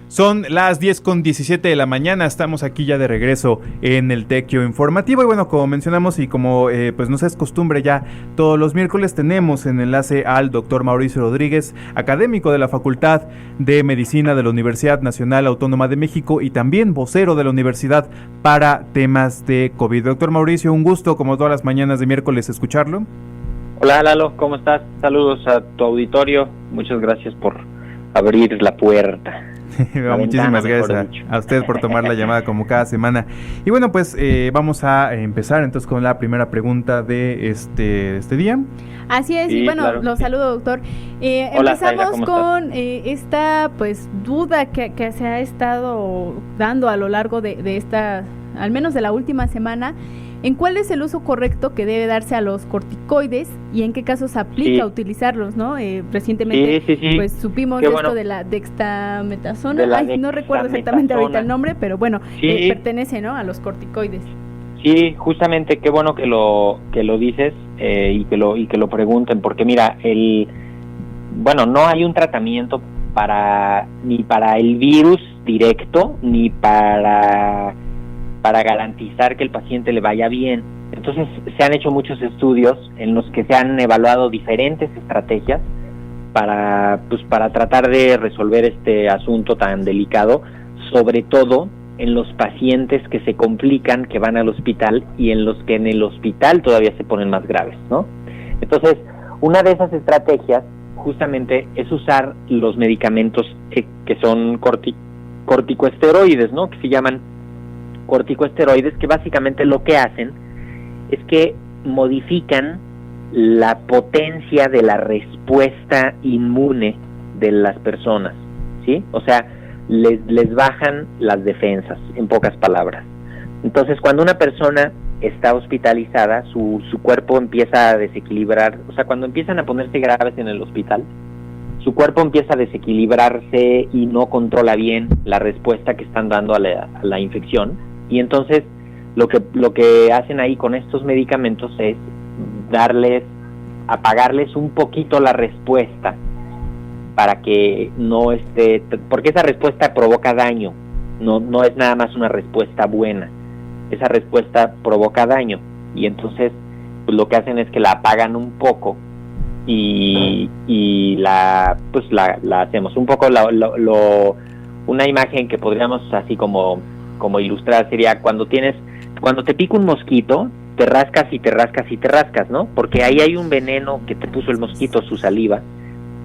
Son las 10:17 de la mañana, estamos aquí ya de regreso en el Tecyo Informativo y bueno, como mencionamos y como pues nos es costumbre ya, todos los miércoles tenemos en enlace al doctor Mauricio Rodríguez, académico de la Facultad de Medicina de la Universidad Nacional Autónoma de México y también vocero de la universidad para temas de COVID. Doctor Mauricio, un gusto como todas las mañanas de miércoles escucharlo. Hola Lalo, ¿cómo estás? Saludos a tu auditorio, muchas gracias por abrir la puerta. Muchísimas gracias a usted por tomar la llamada como cada semana. Y bueno, pues vamos a empezar entonces con la primera pregunta de este día. Así es, sí, y bueno, claro, los saludo, doctor. Hola, empezamos Zaira, con esta pues duda que se ha estado dando a lo largo de esta, al menos de la última semana, en cuál es el uso correcto que debe darse a los corticoides y en qué casos aplica utilizarlos, ¿no? Recientemente pues supimos esto de la dexametasona, no recuerdo exactamente ahorita el nombre, pero bueno, pertenece, ¿no?, a los corticoides. Sí, justamente, qué bueno que lo dices y que lo pregunten, porque mira, no hay un tratamiento ni para el virus directo, ni para garantizar que el paciente le vaya bien. Entonces se han hecho muchos estudios en los que se han evaluado diferentes estrategias para tratar de resolver este asunto tan delicado, sobre todo en los pacientes que se complican, que van al hospital y en los que en el hospital todavía se ponen más graves, ¿no? Entonces, una de esas estrategias justamente es usar los medicamentos que son corticosteroides, ¿no?, que se llaman corticosteroides, que básicamente lo que hacen es que modifican la potencia de la respuesta inmune de las personas, ¿sí? O sea, les bajan las defensas, en pocas palabras. Entonces, cuando una persona está hospitalizada, su cuerpo empieza a desequilibrar, o sea, cuando empiezan a ponerse graves en el hospital, su cuerpo empieza a desequilibrarse y no controla bien la respuesta que están dando a la infección. Y entonces lo que hacen ahí con estos medicamentos es apagarles un poquito la respuesta para que no porque esa respuesta provoca daño, no es nada más una respuesta buena, esa respuesta provoca daño, y entonces pues lo que hacen es que la apagan un poco y la hacemos un poco una imagen que podríamos así como ilustrar sería cuando te pica un mosquito, te rascas y te rascas y te rascas, ¿no? Porque ahí hay un veneno que te puso el mosquito, su saliva,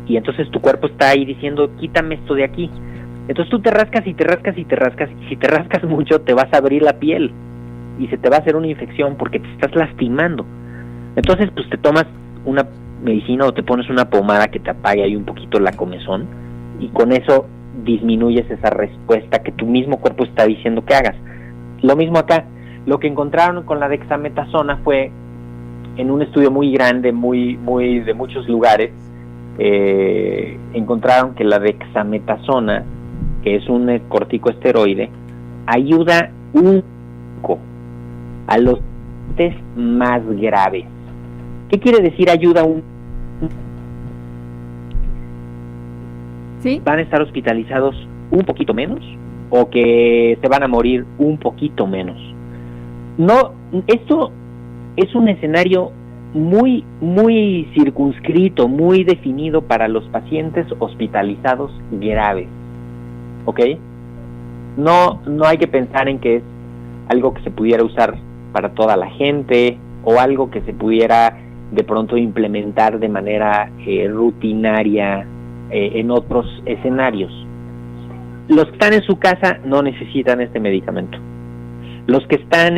y entonces tu cuerpo está ahí diciendo, quítame esto de aquí. Entonces tú te rascas y te rascas y te rascas, y si te rascas mucho te vas a abrir la piel y se te va a hacer una infección porque te estás lastimando. Entonces pues te tomas una medicina o te pones una pomada que te apague ahí un poquito la comezón, y con eso disminuyes esa respuesta que tu mismo cuerpo está diciendo que hagas. Lo mismo acá, lo que encontraron con la dexametasona fue, en un estudio muy grande, muy de muchos lugares, encontraron que la dexametasona, que es un corticosteroide, ayuda un poco a los pacientes más graves. ¿Qué quiere decir ayuda un? ¿Sí? Van a estar hospitalizados un poquito menos o que se van a morir un poquito menos. No, esto es un escenario muy circunscrito, muy definido para los pacientes hospitalizados graves, ¿ok? No hay que pensar en que es algo que se pudiera usar para toda la gente o algo que se pudiera de pronto implementar de manera rutinaria en otros escenarios. Los que están en su casa no necesitan este medicamento. Los que están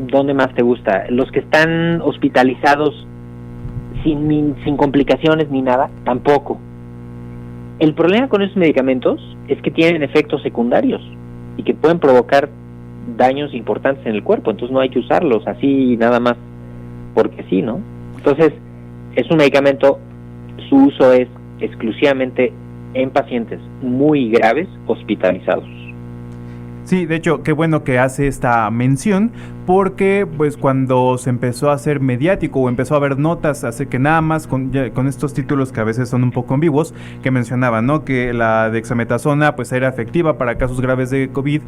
¿dónde más te gusta? Los que están hospitalizados sin complicaciones ni nada, tampoco. El problema con estos medicamentos es que tienen efectos secundarios y que pueden provocar daños importantes en el cuerpo, entonces no hay que usarlos así nada más porque sí, ¿no? Entonces, es un medicamento, su uso es exclusivamente en pacientes muy graves hospitalizados. Sí, de hecho, qué bueno que hace esta mención, porque pues cuando se empezó a hacer mediático o empezó a haber notas, hace que nada más con estos títulos que a veces son un poco ambiguos, que mencionaban, ¿no?, que la dexametasona pues era efectiva para casos graves de COVID,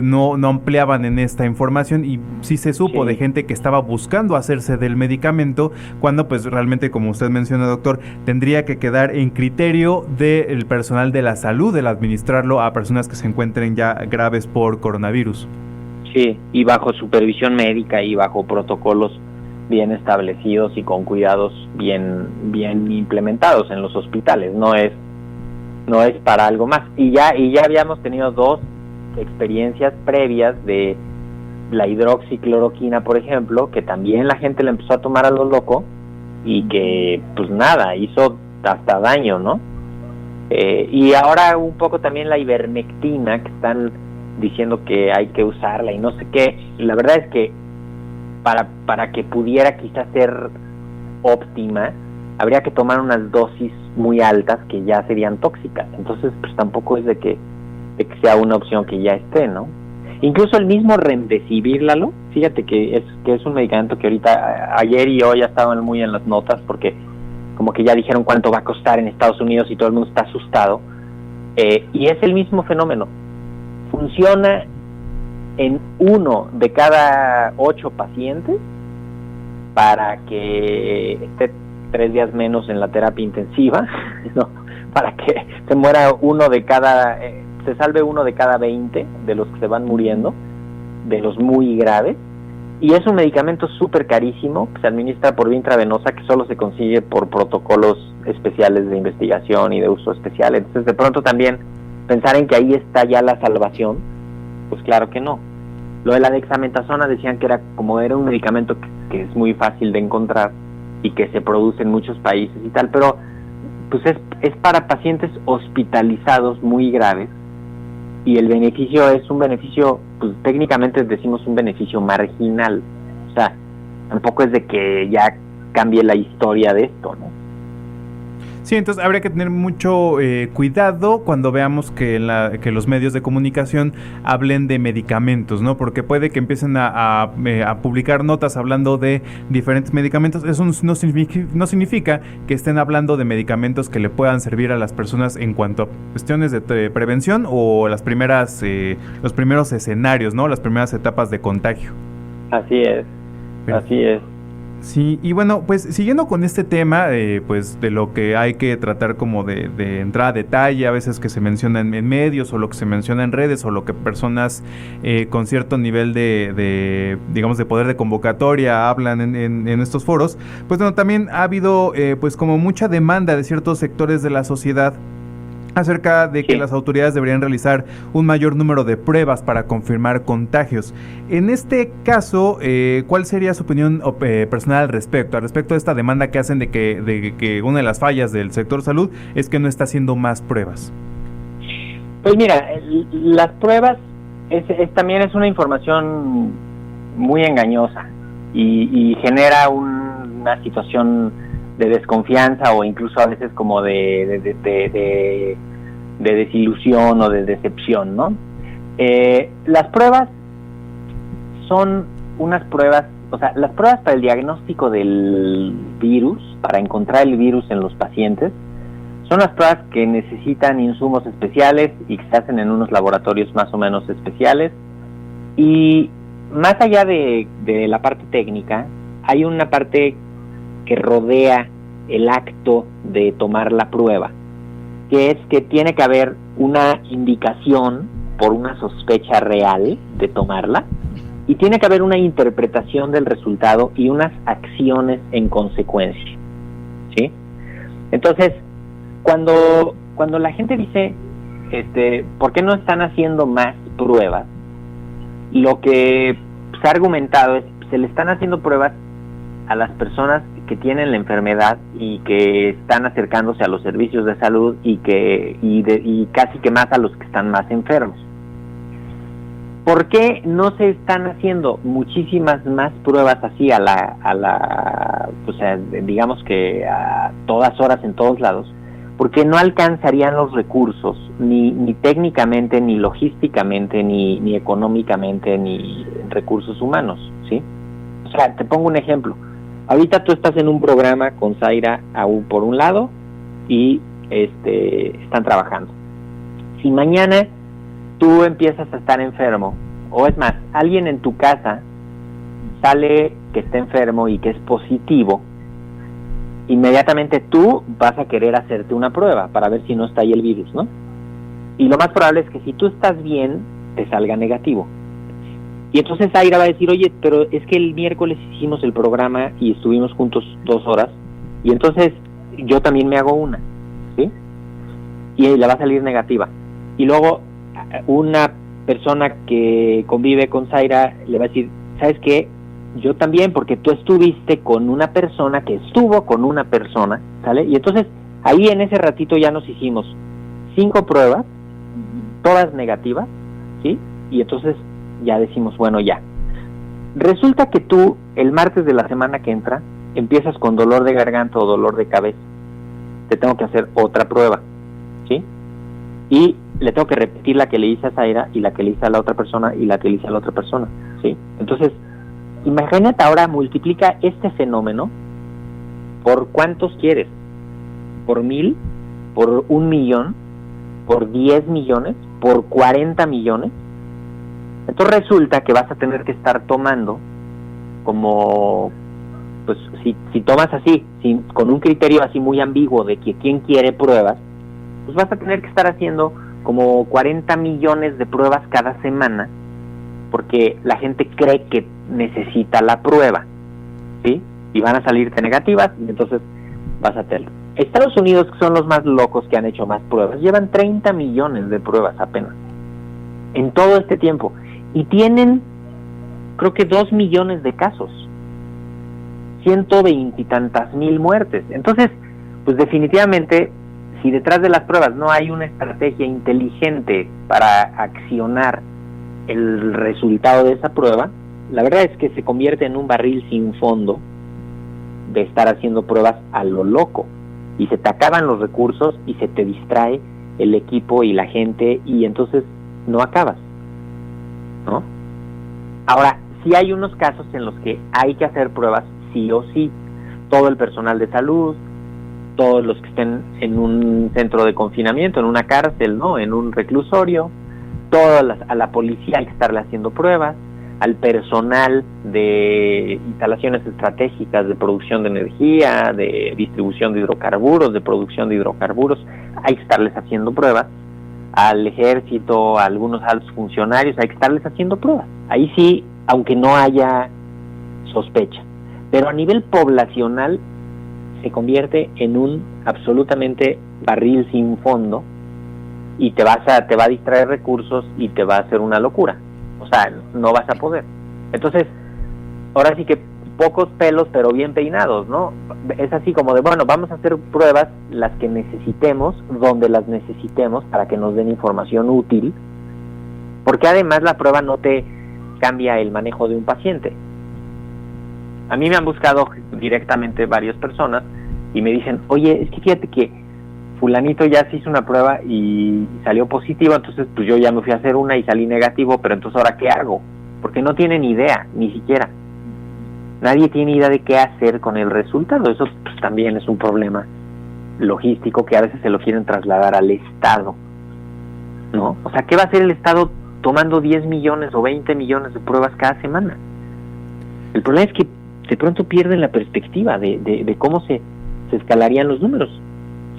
no ampliaban en esta información, y sí se supo de gente que estaba buscando hacerse del medicamento, cuando pues realmente, como usted menciona, doctor, tendría que quedar en criterio del personal de la salud el administrarlo a personas que se encuentren ya graves por coronavirus. Sí, y bajo supervisión médica y bajo protocolos bien establecidos y con cuidados bien implementados en los hospitales. No es para algo más. Y ya habíamos tenido 2 experiencias previas de la hidroxicloroquina, por ejemplo, que también la gente le empezó a tomar a lo loco y que pues nada, hizo hasta daño, ¿no? Y ahora un poco también la ivermectina, que están diciendo que hay que usarla y no sé qué. La verdad es que para que pudiera quizás ser óptima, habría que tomar unas dosis muy altas que ya serían tóxicas. Entonces pues tampoco es de que sea una opción que ya esté, ¿no? Incluso el mismo Remdesivir, Lalo, fíjate que es un medicamento que ahorita, ayer y hoy ya estaban muy en las notas, porque como que ya dijeron cuánto va a costar en Estados Unidos y todo el mundo está asustado, y es el mismo fenómeno. Funciona en 1 de cada 8 pacientes para que esté 3 días menos en la terapia intensiva, ¿no? Para que se muera se salve 1 de cada 20 de los que se van muriendo, de los muy graves. Y es un medicamento súper carísimo, se administra por vía intravenosa, que solo se consigue por protocolos especiales de investigación y de uso especial. Entonces, de pronto también pensar en que ahí está ya la salvación, pues claro que no. Lo de la dexametasona decían que era un medicamento que es muy fácil de encontrar y que se produce en muchos países y tal, pero pues es para pacientes hospitalizados muy graves, y el beneficio es un beneficio, pues técnicamente decimos un beneficio marginal. O sea, tampoco es de que ya cambie la historia de esto, ¿no? Sí, entonces habría que tener mucho cuidado cuando veamos que los medios de comunicación hablen de medicamentos, ¿no? Porque puede que empiecen a publicar notas hablando de diferentes medicamentos. Eso no significa que estén hablando de medicamentos que le puedan servir a las personas en cuanto a cuestiones de prevención o los primeros escenarios, ¿no? Las primeras etapas de contagio. Así es, así es. Sí, y bueno, pues siguiendo con este tema, pues de lo que hay que tratar como de entrar a detalle, a veces que se menciona en medios o lo que se menciona en redes o lo que personas con cierto nivel de digamos, de poder de convocatoria hablan en estos foros, pues bueno, también ha habido pues como mucha demanda de ciertos sectores de la sociedad acerca de que las autoridades deberían realizar un mayor número de pruebas para confirmar contagios. En este caso, ¿cuál sería su opinión personal al respecto de esta demanda que hacen de que una de las fallas del sector salud es que no está haciendo más pruebas? Pues mira, las pruebas también es una información muy engañosa y genera una situación de desconfianza o incluso a veces como de desilusión o de decepción, ¿no? Las pruebas son unas pruebas, o sea, las pruebas para el diagnóstico del virus, para encontrar el virus en los pacientes, son las pruebas que necesitan insumos especiales y que se hacen en unos laboratorios más o menos especiales. Y más allá de la parte técnica, hay una parte que rodea el acto de tomar la prueba, que es que tiene que haber una indicación por una sospecha real de tomarla, y tiene que haber una interpretación del resultado y unas acciones en consecuencia, ¿sí? Entonces, cuando la gente dice, ¿por qué no están haciendo más pruebas? Lo que se ha argumentado es, se le están haciendo pruebas a las personas que tienen la enfermedad y que están acercándose a los servicios de salud y casi que más a los que están más enfermos. ¿Por qué no se están haciendo muchísimas más pruebas así digamos que a todas horas en todos lados? porque no alcanzarían los recursos, ni técnicamente, ni logísticamente, ni económicamente, ni recursos humanos, ¿sí? O sea, te pongo un ejemplo. Ahorita tú estás en un programa con Zaira por un lado y están trabajando. Si mañana tú empiezas a estar enfermo, o es más, alguien en tu casa sale que está enfermo y que es positivo, inmediatamente tú vas a querer hacerte una prueba para ver si no está ahí el virus, ¿no? Y lo más probable es que si tú estás bien, te salga negativo. Y entonces Zaira va a decir, oye, pero es que el miércoles hicimos el programa y estuvimos juntos 2 horas, y entonces yo también me hago una, ¿sí? Y le va a salir negativa. Y luego una persona que convive con Zaira le va a decir, ¿sabes qué? Yo también, porque tú estuviste con una persona que estuvo con una persona, ¿sale? Y entonces ahí en ese ratito ya nos hicimos 5 pruebas, todas negativas, ¿sí? Y entonces ya decimos, bueno, ya. Resulta que tú, el martes de la semana que entra, empiezas con dolor de garganta o dolor de cabeza. Te tengo que hacer otra prueba, ¿sí? Y le tengo que repetir la que le hice a Zaira y la que le hice a la otra persona y la que le hice a la otra persona, ¿sí? Entonces, imagínate ahora, multiplica este fenómeno por cuántos quieres, por 1000, por 1,000,000, por 10 millones, por 40 millones. Entonces resulta que vas a tener que estar tomando como, pues si tomas así, con un criterio así muy ambiguo de que quién quiere pruebas, pues vas a tener que estar haciendo como 40 millones de pruebas cada semana, porque la gente cree que necesita la prueba, ¿sí? Y van a salirte negativas, y entonces vas a tener. Estados Unidos, que son los más locos que han hecho más pruebas, llevan 30 millones de pruebas apenas, en todo este tiempo, y tienen, creo que 2 millones de casos, 120 y tantas mil muertes. Entonces, pues definitivamente, si detrás de las pruebas no hay una estrategia inteligente para accionar el resultado de esa prueba, la verdad es que se convierte en un barril sin fondo de estar haciendo pruebas a lo loco, y se te acaban los recursos y se te distrae el equipo y la gente, y entonces no acabas, ¿no? Ahora, sí hay unos casos en los que hay que hacer pruebas sí o sí. Todo el personal de salud, todos los que estén en un centro de confinamiento, en una cárcel, ¿no? En un reclusorio, a la policía hay que estarle haciendo pruebas, al personal de instalaciones estratégicas de producción de energía, de distribución de hidrocarburos, de producción de hidrocarburos, hay que estarles haciendo pruebas, al ejército, a algunos altos funcionarios, hay que estarles haciendo pruebas. Ahí sí, aunque no haya sospecha. Pero a nivel poblacional se convierte en un absolutamente barril sin fondo, y te va a distraer recursos y te va a hacer una locura. O sea, no vas a poder. Entonces, ahora sí que pocos pelos pero bien peinados, ¿no? Es así como de, bueno, vamos a hacer pruebas las que necesitemos, donde las necesitemos, para que nos den información útil, porque además la prueba no te cambia el manejo de un paciente. A mí me han buscado directamente varias personas y me dicen, oye, es que fíjate que fulanito ya se hizo una prueba y salió positivo, entonces pues yo ya me fui a hacer una y salí negativo, pero entonces ahora ¿qué hago? Porque no tienen idea, ni siquiera. Nadie tiene idea de qué hacer con el resultado. Eso pues también es un problema logístico que a veces se lo quieren trasladar al Estado, ¿no? O sea, ¿qué va a hacer el Estado tomando 10 millones o 20 millones de pruebas cada semana? El problema es que de pronto pierden la perspectiva de cómo se escalarían los números.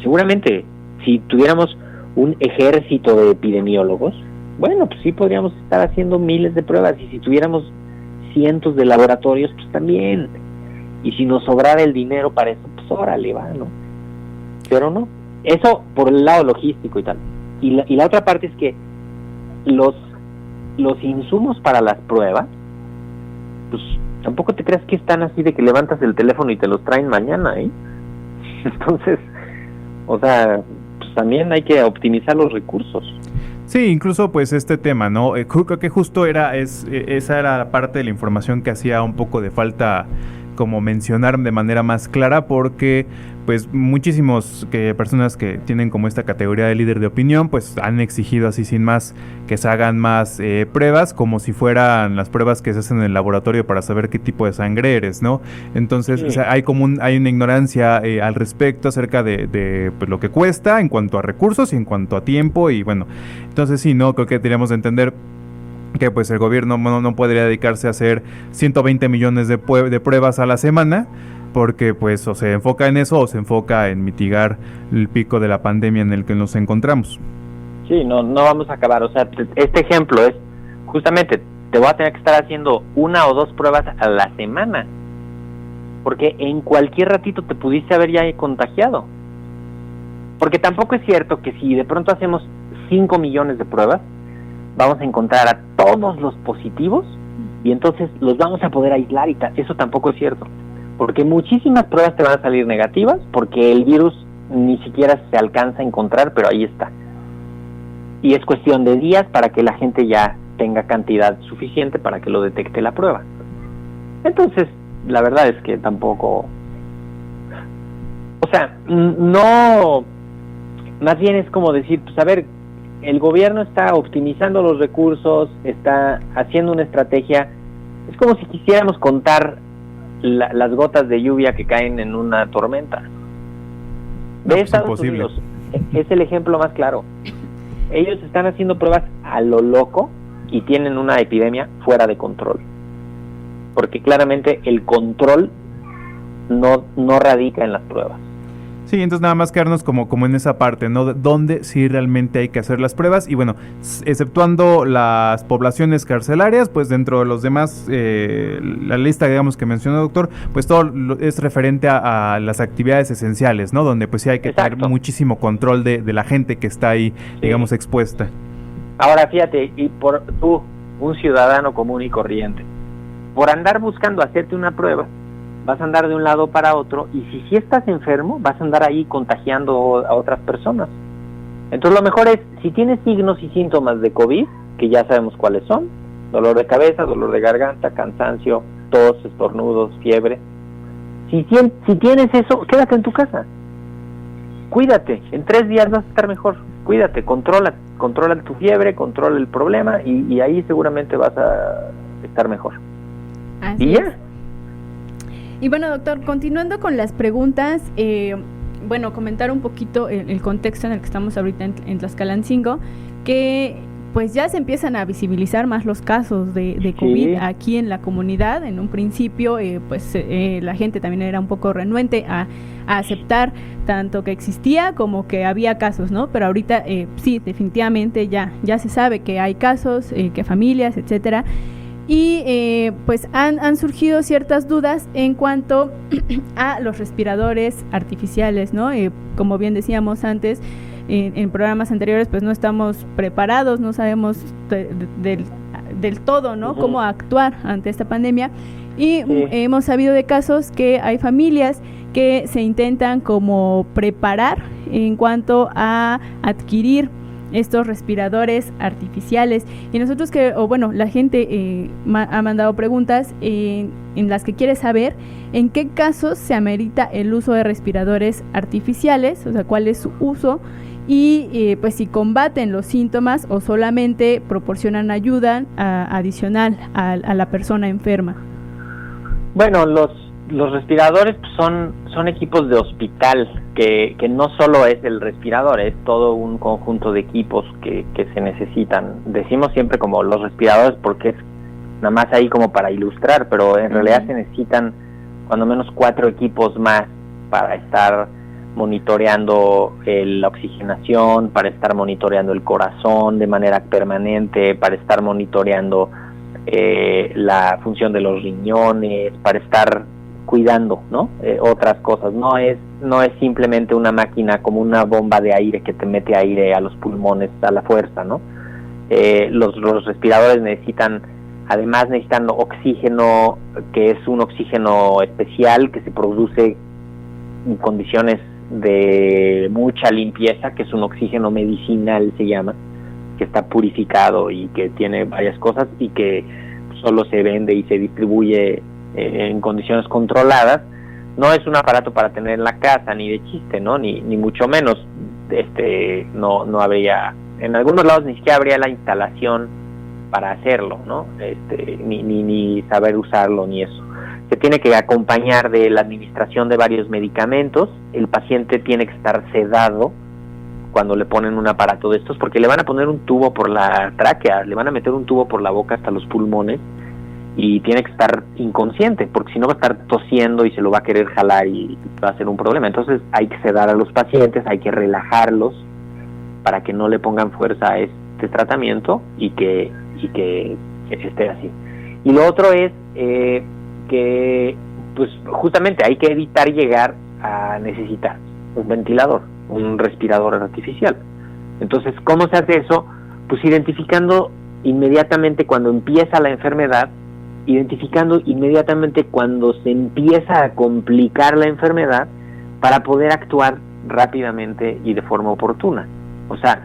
Seguramente, si tuviéramos un ejército de epidemiólogos, bueno, pues sí podríamos estar haciendo miles de pruebas, y si tuviéramos cientos de laboratorios, pues también. Y si nos sobrara el dinero para eso, pues órale, va, ¿no? Pero no. Eso por el lado logístico y tal. Y la otra parte es que los insumos para las pruebas, pues tampoco te creas que están así de que levantas el teléfono y te los traen mañana, ¿eh? Entonces, o sea, pues también hay que optimizar los recursos. Sí, incluso pues este tema, ¿no? Creo que justo esa era la parte de la información que hacía un poco de falta como mencionar de manera más clara, porque pues muchísimos personas que tienen como esta categoría de líder de opinión pues han exigido así sin más que se hagan más pruebas, como si fueran las pruebas que se hacen en el laboratorio para saber qué tipo de sangre eres, ¿no? Entonces sí. O sea, hay una ignorancia al respecto acerca de pues, lo que cuesta en cuanto a recursos y en cuanto a tiempo, y bueno, entonces sí, no, creo que tenemos de entender que pues el gobierno no podría dedicarse a hacer 120 millones de pruebas a la semana, porque pues o se enfoca en eso o se enfoca en mitigar el pico de la pandemia en el que nos encontramos. Sí, no vamos a acabar. O sea, este ejemplo es justamente, te voy a tener que estar haciendo 1 o 2 pruebas a la semana, porque en cualquier ratito te pudiste haber ya contagiado. Porque tampoco es cierto que si de pronto hacemos 5 millones de pruebas, vamos a encontrar a todos los positivos y entonces los vamos a poder aislar y tal. Eso tampoco es cierto, porque muchísimas pruebas te van a salir negativas, porque el virus ni siquiera se alcanza a encontrar, pero ahí está. Y es cuestión de días para que la gente ya tenga cantidad suficiente para que lo detecte la prueba. Entonces, la verdad es que tampoco... O sea, no... Más bien es como decir, pues a ver, el gobierno está optimizando los recursos, está haciendo una estrategia. Es como si quisiéramos contar las gotas de lluvia que caen en una tormenta. De Estados Unidos es el ejemplo más claro. Ellos están haciendo pruebas a lo loco y tienen una epidemia fuera de control. Porque claramente el control no radica en las pruebas. Sí, entonces nada más quedarnos como en esa parte, ¿no? Donde sí realmente hay que hacer las pruebas, y bueno, exceptuando las poblaciones carcelarias, pues dentro de los demás, la lista, digamos, que mencionó el doctor, pues todo es referente a las actividades esenciales, ¿no? Donde pues sí hay que tener muchísimo control de la gente que está ahí, digamos, expuesta. Ahora fíjate, y por tú, un ciudadano común y corriente, por andar buscando hacerte una prueba, vas a andar de un lado para otro, y si estás enfermo, vas a andar ahí contagiando a otras personas. Entonces lo mejor es, si tienes signos y síntomas de COVID, que ya sabemos cuáles son: dolor de cabeza, dolor de garganta, cansancio, tos, estornudos, fiebre. Si tienes eso, quédate en tu casa. Cuídate, en 3 días vas a estar mejor. Cuídate, controla tu fiebre, controla el problema, y ahí seguramente vas a estar mejor. Así y ya. Es. Y bueno, doctor, continuando con las preguntas, bueno, comentar un poquito el contexto en el que estamos ahorita en Tlaxcalancingo, que pues ya se empiezan a visibilizar más los casos de COVID aquí en la comunidad. En un principio, pues la gente también era un poco renuente a aceptar tanto que existía como que había casos, ¿no? Pero ahorita sí, definitivamente ya se sabe que hay casos, que familias, etcétera. Y pues han surgido ciertas dudas en cuanto a los respiradores artificiales, ¿no? Como bien decíamos antes, en programas anteriores, pues no estamos preparados, no sabemos del todo, ¿no? Cómo actuar ante esta pandemia. Y hemos sabido de casos que hay familias que se intentan como preparar en cuanto a adquirir estos respiradores artificiales, y nosotros la gente ha mandado preguntas en las que quiere saber en qué casos se amerita el uso de respiradores artificiales, o sea, cuál es su uso, y pues si combaten los síntomas o solamente proporcionan ayuda adicional a la persona enferma. Bueno, los respiradores son equipos de hospital, que no solo es el respirador, es todo un conjunto de equipos que se necesitan. Decimos siempre como los respiradores porque es nada más ahí como para ilustrar, pero en realidad se necesitan cuando menos 4 equipos más para estar monitoreando la oxigenación, para estar monitoreando el corazón de manera permanente, para estar monitoreando la función de los riñones, para estar cuidando, ¿no? Otras cosas. No es simplemente una máquina como una bomba de aire que te mete aire a los pulmones a la fuerza, ¿no? Los respiradores necesitan oxígeno, que es un oxígeno especial que se produce en condiciones de mucha limpieza, que es un oxígeno medicinal, se llama, que está purificado y que tiene varias cosas y que solo se vende y se distribuye en condiciones controladas. No es un aparato para tener en la casa ni de chiste, ¿no? Ni mucho menos. No habría, en algunos lados ni siquiera habría la instalación para hacerlo, ¿no? Ni saber usarlo ni eso. Se tiene que acompañar de la administración de varios medicamentos. El paciente tiene que estar sedado cuando le ponen un aparato de estos, porque le van a poner un tubo por la tráquea, le van a meter un tubo por la boca hasta los pulmones, y tiene que estar inconsciente, porque si no va a estar tosiendo y se lo va a querer jalar y va a ser un problema. Entonces hay que sedar a los pacientes, hay que relajarlos para que no le pongan fuerza a este tratamiento y que esté así. Y lo otro es que pues justamente hay que evitar llegar a necesitar un ventilador, un respirador artificial. Entonces, ¿cómo se hace eso? Pues identificando inmediatamente cuando empieza la enfermedad, identificando inmediatamente cuando se empieza a complicar la enfermedad, para poder actuar rápidamente y de forma oportuna. O sea,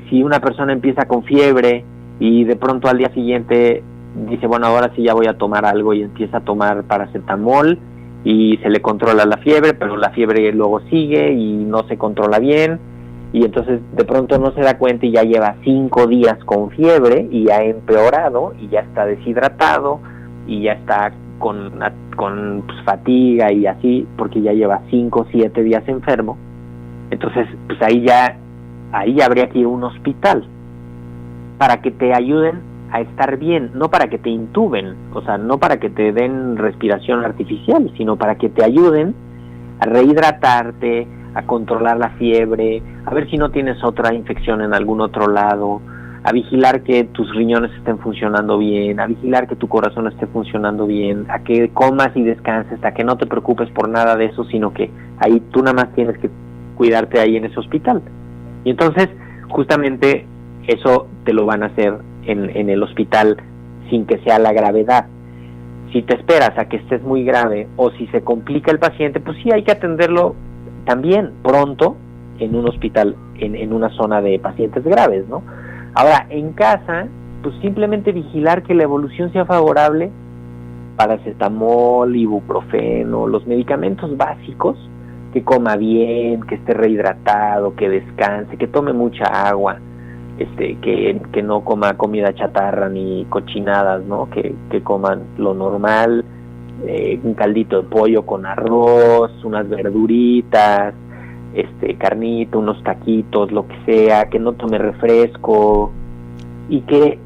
si una persona empieza con fiebre y de pronto al día siguiente dice, bueno, ahora sí ya voy a tomar algo, y empieza a tomar paracetamol y se le controla la fiebre, pero la fiebre luego sigue y no se controla bien, y entonces de pronto no se da cuenta y ya lleva 5 días con fiebre y ha empeorado y ya está deshidratado y ya está con pues, fatiga y así, porque ya lleva 5 o 7 días enfermo. Entonces pues ahí habría que ir a un hospital para que te ayuden a estar bien, no para que te intuben, o sea, no para que te den respiración artificial, sino para que te ayuden a rehidratarte, a controlar la fiebre, a ver si no tienes otra infección en algún otro lado, a vigilar que tus riñones estén funcionando bien, a vigilar que tu corazón esté funcionando bien, a que comas y descanses, a que no te preocupes por nada de eso, sino que ahí tú nada más tienes que cuidarte ahí en ese hospital. Y entonces, justamente eso te lo van a hacer en el hospital sin que sea la gravedad. Si te esperas a que estés muy grave o si se complica el paciente, pues sí hay que atenderlo también pronto en un hospital, en una zona de pacientes graves, ¿no? Ahora, en casa, pues simplemente vigilar que la evolución sea favorable, paracetamol, ibuprofeno, los medicamentos básicos, que coma bien, que esté rehidratado, que descanse, que tome mucha agua, que no coma comida chatarra ni cochinadas, ¿no? Que coman lo normal, un caldito de pollo con arroz, unas verduritas, carnita, unos taquitos, lo que sea, que no tome refresco, y que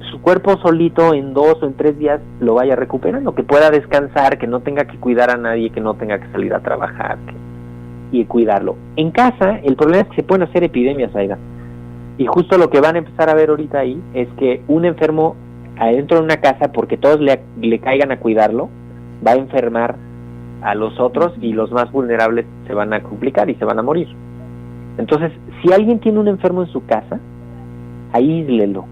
su cuerpo solito en 2 o en 3 días lo vaya recuperando, que pueda descansar, que no tenga que cuidar a nadie, que no tenga que salir a trabajar, y cuidarlo. En casa, el problema es que se pueden hacer epidemias, Aida. Y justo lo que van a empezar a ver ahorita ahí es que un enfermo adentro de una casa, porque todos le caigan a cuidarlo, va a enfermar a los otros y los más vulnerables se van a complicar y se van a morir. Entonces, si alguien tiene un enfermo en su casa, aíslelo.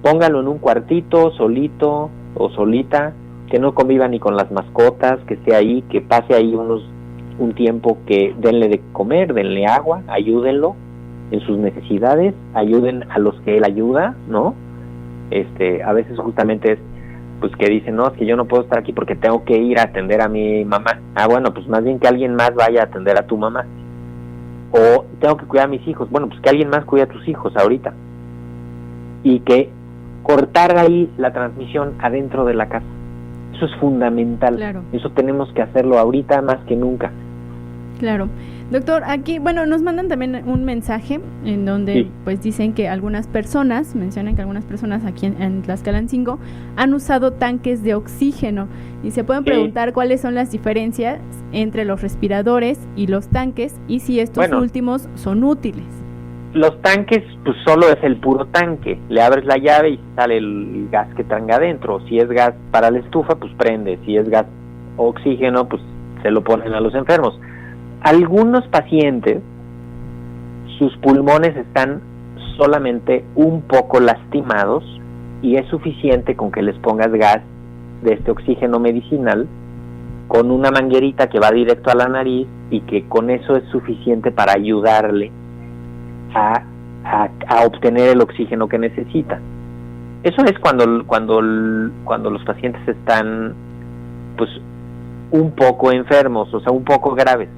Póngalo en un cuartito, solito o solita, que no conviva ni con las mascotas, que esté ahí, que pase ahí un tiempo, que denle de comer, denle agua, ayúdenlo en sus necesidades, ayuden a los que él ayuda, ¿no? A veces justamente es pues que dicen, no, es que yo no puedo estar aquí porque tengo que ir a atender a mi mamá. Bueno, pues más bien que alguien más vaya a atender a tu mamá. O tengo que cuidar a mis hijos. Bueno, pues que alguien más cuide a tus hijos ahorita. Y que cortar ahí la transmisión adentro de la casa. Eso es fundamental. Claro. Eso tenemos que hacerlo ahorita más que nunca. Claro. Doctor, aquí, bueno, nos mandan también un mensaje en donde sí, pues dicen que algunas personas, mencionan que algunas personas aquí en Tlaxcalancingo han usado tanques de oxígeno, y se pueden preguntar cuáles son las diferencias entre los respiradores y los tanques, y si estos últimos son útiles. Los tanques, pues solo es el puro tanque, le abres la llave y sale el gas que tenga adentro. Si es gas para la estufa, pues prende. Si es gas oxígeno, pues se lo ponen a los enfermos. Algunos pacientes, sus pulmones están solamente un poco lastimados y es suficiente con que les pongas gas de este oxígeno medicinal con una manguerita que va directo a la nariz, y que con eso es suficiente para ayudarle a obtener el oxígeno que necesita. Eso es cuando los pacientes están pues un poco enfermos, o sea, un poco graves.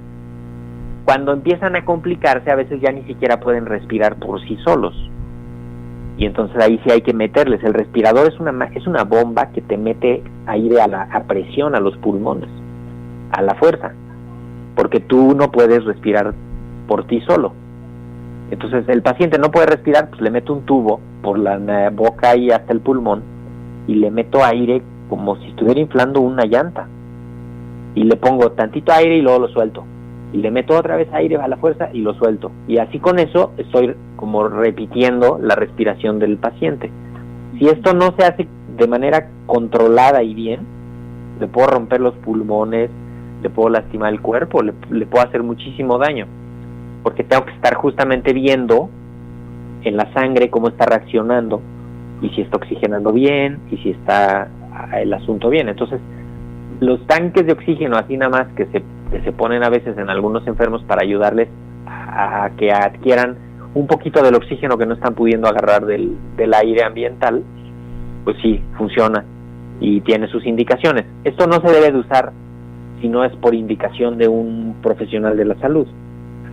Cuando empiezan a complicarse, a veces ya ni siquiera pueden respirar por sí solos. Y entonces ahí sí hay que meterles. El respirador es una bomba que te mete aire a presión a los pulmones, a la fuerza, porque tú no puedes respirar por ti solo. Entonces el paciente no puede respirar, pues le meto un tubo por la boca y hasta el pulmón, y le meto aire como si estuviera inflando una llanta. Y le pongo tantito aire y luego lo suelto. Y le meto otra vez aire a la fuerza y lo suelto. Y así con eso estoy como repitiendo la respiración del paciente. Si esto no se hace de manera controlada y bien, le puedo romper los pulmones, le puedo lastimar el cuerpo, le puedo hacer muchísimo daño. Porque tengo que estar justamente viendo en la sangre cómo está reaccionando y si está oxigenando bien y si está el asunto bien. Entonces, los tanques de oxígeno, así nada más que se ponen a veces en algunos enfermos para ayudarles a que adquieran un poquito del oxígeno que no están pudiendo agarrar del aire ambiental, pues sí, funciona y tiene sus indicaciones. Esto no se debe de usar si no es por indicación de un profesional de la salud,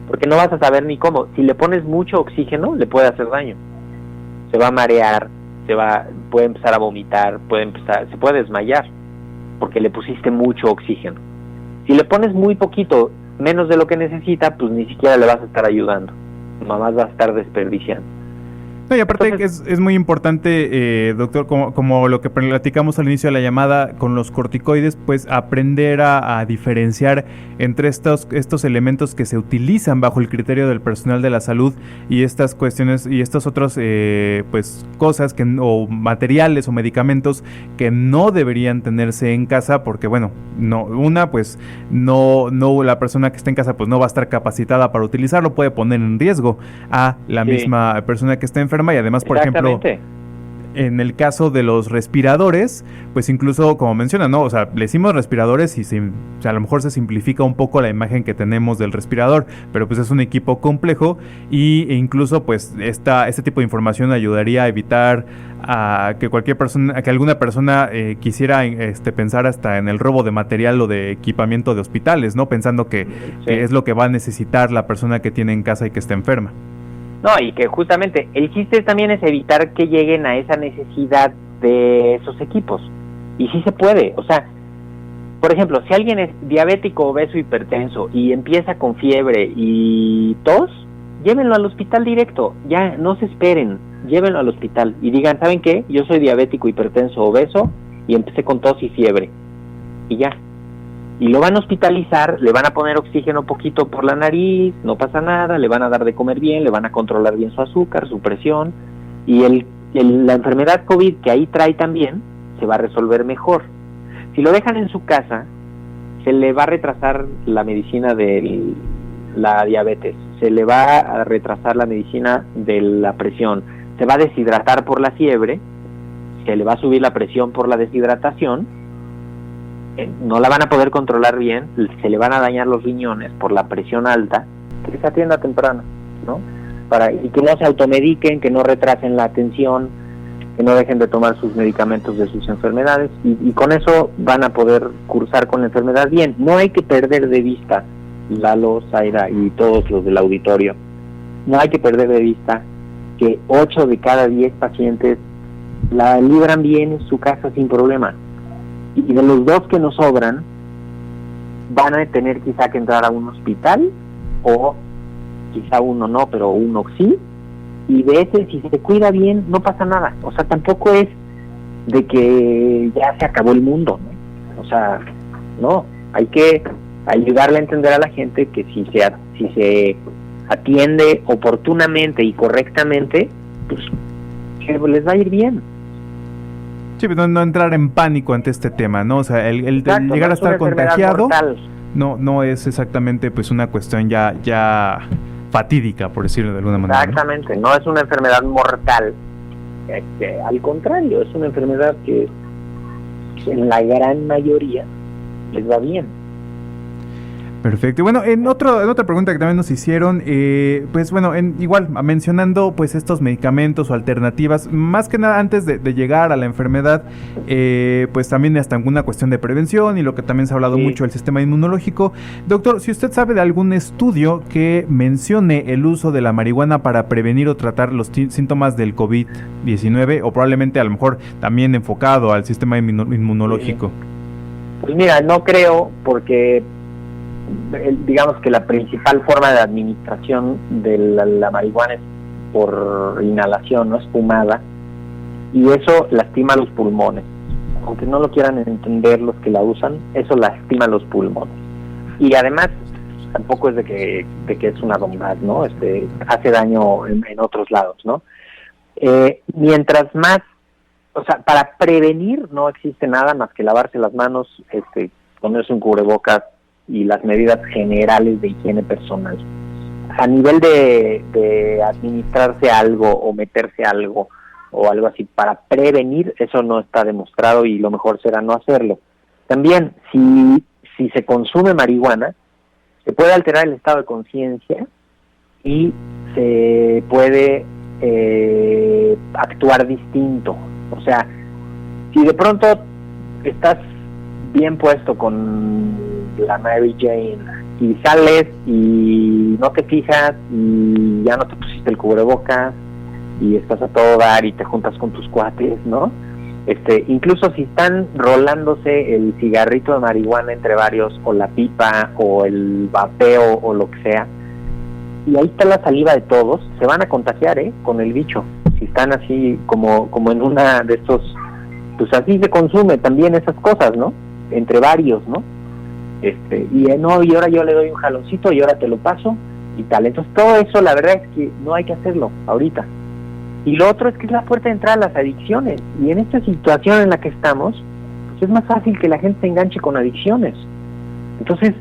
porque no vas a saber ni cómo. Si le pones mucho oxígeno, le puede hacer daño. Se va a marear, puede empezar a vomitar, se puede desmayar, porque le pusiste mucho oxígeno. Si le pones muy poquito, menos de lo que necesita, pues ni siquiera le vas a estar ayudando. Nomás va a estar desperdiciando. No, y aparte entonces, es muy importante, doctor, como lo que platicamos al inicio de la llamada con los corticoides, pues aprender a diferenciar entre estos elementos que se utilizan bajo el criterio del personal de la salud y estas cuestiones y estos otros pues cosas o materiales o medicamentos que no deberían tenerse en casa, porque bueno, pues no la persona que está en casa pues no va a estar capacitada para utilizarlo, puede poner en riesgo a la misma persona que está enferma. Y además, por ejemplo, en el caso de los respiradores, pues incluso, como menciona, ¿no? O sea, le decimos respiradores y a lo mejor se simplifica un poco la imagen que tenemos del respirador, pero pues es un equipo complejo e incluso pues este tipo de información ayudaría a evitar que alguna persona quisiera pensar hasta en el robo de material o de equipamiento de hospitales, ¿no? Pensando que es lo que va a necesitar la persona que tiene en casa y que está enferma. No, y que justamente el chiste también es evitar que lleguen a esa necesidad de esos equipos. Y sí se puede, o sea, por ejemplo, si alguien es diabético, obeso, hipertenso y empieza con fiebre y tos, llévenlo al hospital directo, ya no se esperen, llévenlo al hospital y digan, ¿saben qué? Yo soy diabético, hipertenso, obeso y empecé con tos y fiebre. Y ya. Y lo van a hospitalizar, le van a poner oxígeno poquito por la nariz, no pasa nada, le van a dar de comer bien, le van a controlar bien su azúcar, su presión, y la enfermedad COVID que ahí trae también se va a resolver mejor. Si lo dejan en su casa, se le va a retrasar la medicina de la diabetes, se le va a retrasar la medicina de la presión, se va a deshidratar por la fiebre, se le va a subir la presión por la deshidratación, no la van a poder controlar bien, se le van a dañar los riñones por la presión alta, que se atienda temprano, ¿no? Y que no se automediquen, que no retrasen la atención, que no dejen de tomar sus medicamentos de sus enfermedades, y con eso van a poder cursar con la enfermedad bien. No hay que perder de vista, Lalo, Zaira y todos los del auditorio, no hay que perder de vista que 8 de cada 10 pacientes la libran bien en su casa sin problema. Y de los 2 que nos sobran, van a tener quizá que entrar a un hospital, o quizá uno no, pero uno sí, y de ese, si se cuida bien, no pasa nada. O sea, tampoco es de que ya se acabó el mundo, ¿no? O sea, no, hay que ayudarle a entender a la gente que si se atiende oportunamente y correctamente, pues que les va a ir bien. Sí, pero no entrar en pánico ante este tema, ¿no? O sea, el Exacto, llegar a estar contagiado no es exactamente pues una cuestión ya fatídica, por decirlo de alguna manera. Exactamente, no es una enfermedad mortal. Al contrario, es una enfermedad que en la gran mayoría les va bien. Perfecto. Y bueno, en otra pregunta que también nos hicieron, pues bueno, igual mencionando pues estos medicamentos o alternativas, más que nada antes de llegar a la enfermedad, pues también hasta alguna cuestión de prevención y lo que también se ha hablado mucho, el sistema inmunológico. Doctor, si usted sabe de algún estudio que mencione el uso de la marihuana para prevenir o tratar los síntomas del COVID-19 o probablemente a lo mejor también enfocado al sistema inmunológico. Pues mira, no creo, porque digamos que la principal forma de administración de la marihuana es por inhalación, no es fumada, y eso lastima los pulmones. Aunque no lo quieran entender los que la usan, eso lastima los pulmones. Y además tampoco es de que es una bondad, ¿no? Hace daño en otros lados, ¿no? Mientras más, o sea, para prevenir no existe nada más que lavarse las manos, ponerse un cubrebocas y las medidas generales de higiene personal. A nivel de administrarse algo o meterse algo o algo así para prevenir, eso no está demostrado y lo mejor será no hacerlo. También, si se consume marihuana, se puede alterar el estado de conciencia y se puede actuar distinto. O sea, si de pronto estás bien puesto con la Mary Jane y sales y no te fijas y ya no te pusiste el cubrebocas y estás a todo dar y te juntas con tus cuates, ¿no? Incluso si están rolándose el cigarrito de marihuana entre varios, o la pipa o el vapeo o lo que sea, y ahí está la saliva de todos, se van a contagiar con el bicho. Si están así como en una de estos, pues así se consume también esas cosas, ¿no? Entre varios, ¿no? Y ahora yo le doy un jaloncito y ahora te lo paso y tal. Entonces todo eso la verdad es que no hay que hacerlo ahorita. Y lo otro es que es la puerta de entrada a las adicciones, y en esta situación en la que estamos, pues es más fácil que la gente se enganche con adicciones. Entonces,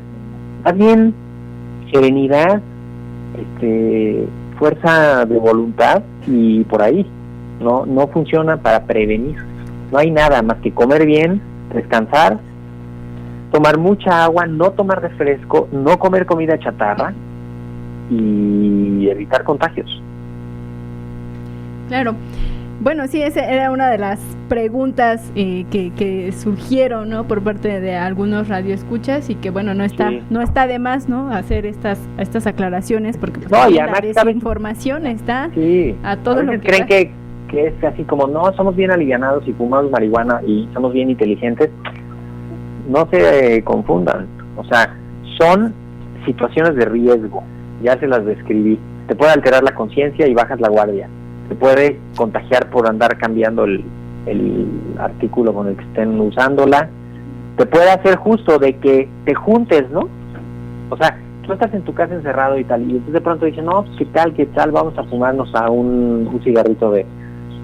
más bien serenidad, fuerza de voluntad, y por ahí no funciona para prevenir. No hay nada más que comer bien, descansar, tomar mucha agua, no tomar refresco, no comer comida chatarra y evitar contagios. Claro. Bueno, sí, esa era una de las preguntas que surgieron, ¿no?, por parte de algunos radioescuchas, y que bueno, no está de más, ¿no?, hacer estas aclaraciones, porque pues, no, y además esa información está a todo lo que creen que es así como, no, somos bien alivianados y fumamos marihuana y somos bien inteligentes. No se confundan, o sea, son situaciones de riesgo, ya se las describí. Te puede alterar la conciencia y bajas la guardia. Te puede contagiar por andar cambiando el artículo con el que estén usándola. Te puede hacer justo de que te juntes, ¿no? O sea, tú estás en tu casa encerrado y tal, y entonces de pronto dicen, no, pues qué tal, vamos a fumarnos a un cigarrito de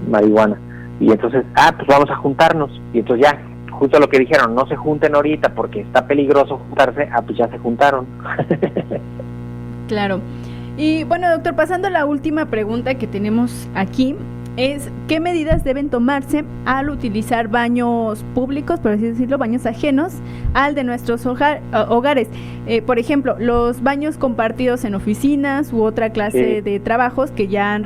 marihuana. Y entonces, pues vamos a juntarnos. Y entonces ya, justo lo que dijeron, no se junten ahorita porque está peligroso juntarse, pues ya se juntaron. Claro. Y bueno, doctor, pasando a la última pregunta que tenemos aquí, es ¿qué medidas deben tomarse al utilizar baños públicos, por así decirlo, baños ajenos al de nuestros hogares? Por ejemplo, los baños compartidos en oficinas u otra clase de trabajos que ya han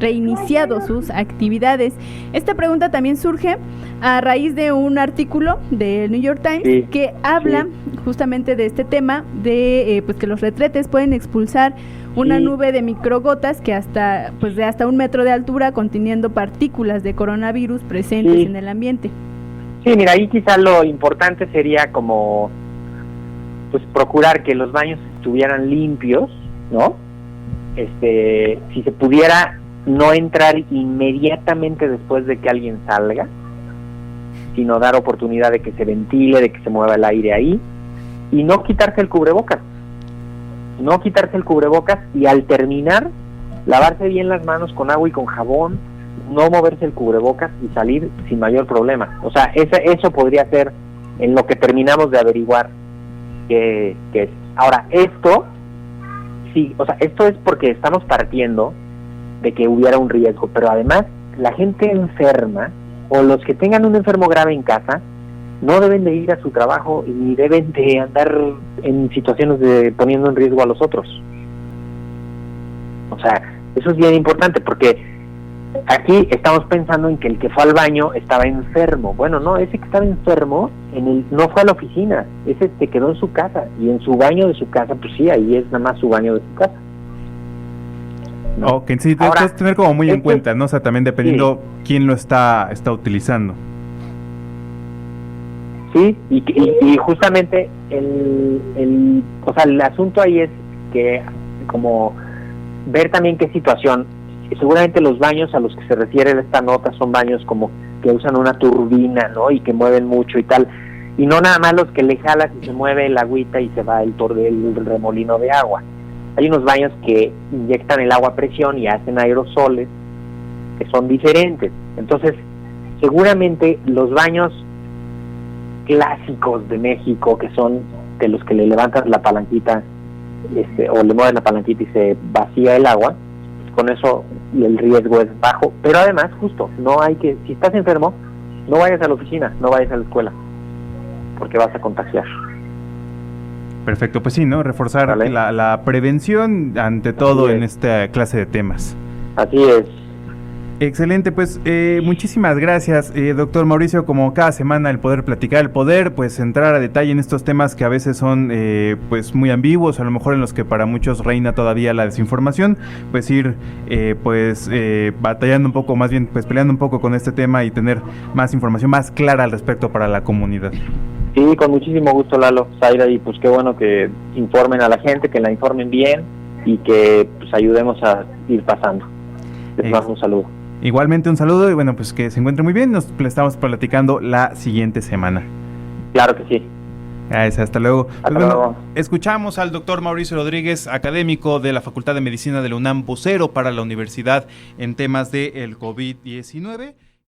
reiniciado sus actividades. Esta pregunta también surge a raíz de un artículo del New York Times que habla justamente de este tema, de pues que los retretes pueden expulsar una nube de microgotas que de hasta 1 metro de altura, conteniendo partículas de coronavirus presentes en el ambiente. Sí, mira, ahí quizá lo importante sería como pues procurar que los baños estuvieran limpios, ¿no? Si se pudiera no entrar inmediatamente después de que alguien salga, sino dar oportunidad de que se ventile, de que se mueva el aire ahí, y no quitarse el cubrebocas. Y al terminar, lavarse bien las manos con agua y con jabón, no moverse el cubrebocas y salir sin mayor problema. O sea, eso podría ser en lo que terminamos de averiguar qué es. Ahora, esto es porque estamos partiendo de que hubiera un riesgo, pero además la gente enferma o los que tengan un enfermo grave en casa no deben de ir a su trabajo y deben de andar en situaciones de poniendo en riesgo a los otros. O sea, eso es bien importante, porque aquí estamos pensando en que el que fue al baño estaba enfermo. Bueno, no, ese que estaba enfermo no fue a la oficina, ese se quedó en su casa, y en su baño de su casa, pues sí, ahí es nada más su baño de su casa. ¿No? Ok, sí, ahora, que tener como muy en cuenta, ¿no? O sea, también dependiendo quién lo está utilizando. Sí, y justamente el asunto ahí es que como ver también qué situación. Seguramente los baños a los que se refiere esta nota son baños como que usan una turbina, ¿no? Y que mueven mucho y tal. Y no nada más los que le jalas y se mueve el agüita y se va el remolino de agua. Hay unos baños que inyectan el agua a presión y hacen aerosoles, que son diferentes. Entonces, seguramente los baños clásicos de México, que son de los que le levantas la palanquita, o le mueves la palanquita y se vacía el agua, con eso el riesgo es bajo. Pero además, justo, si estás enfermo, no vayas a la oficina, no vayas a la escuela, porque vas a contagiar. Perfecto, pues sí, ¿no? Reforzar la prevención ante todo en esta clase de temas. Así es. Excelente, pues muchísimas gracias, doctor Mauricio, como cada semana el poder platicar, el poder pues entrar a detalle en estos temas que a veces son pues muy ambiguos, a lo mejor en los que para muchos reina todavía la desinformación, pues ir batallando un poco, más bien pues peleando un poco con este tema y tener más información más clara al respecto para la comunidad. Sí, con muchísimo gusto, Lalo, Zaira, y pues qué bueno que informen a la gente, que la informen bien y que pues ayudemos a ir pasando. Les mando un saludo. Igualmente un saludo y bueno, pues que se encuentre muy bien. Nos estamos platicando la siguiente semana. Claro que sí. Gracias, hasta luego. Hasta luego. Escuchamos al doctor Mauricio Rodríguez, académico de la Facultad de Medicina de la UNAM, vocero para la universidad en temas del COVID-19.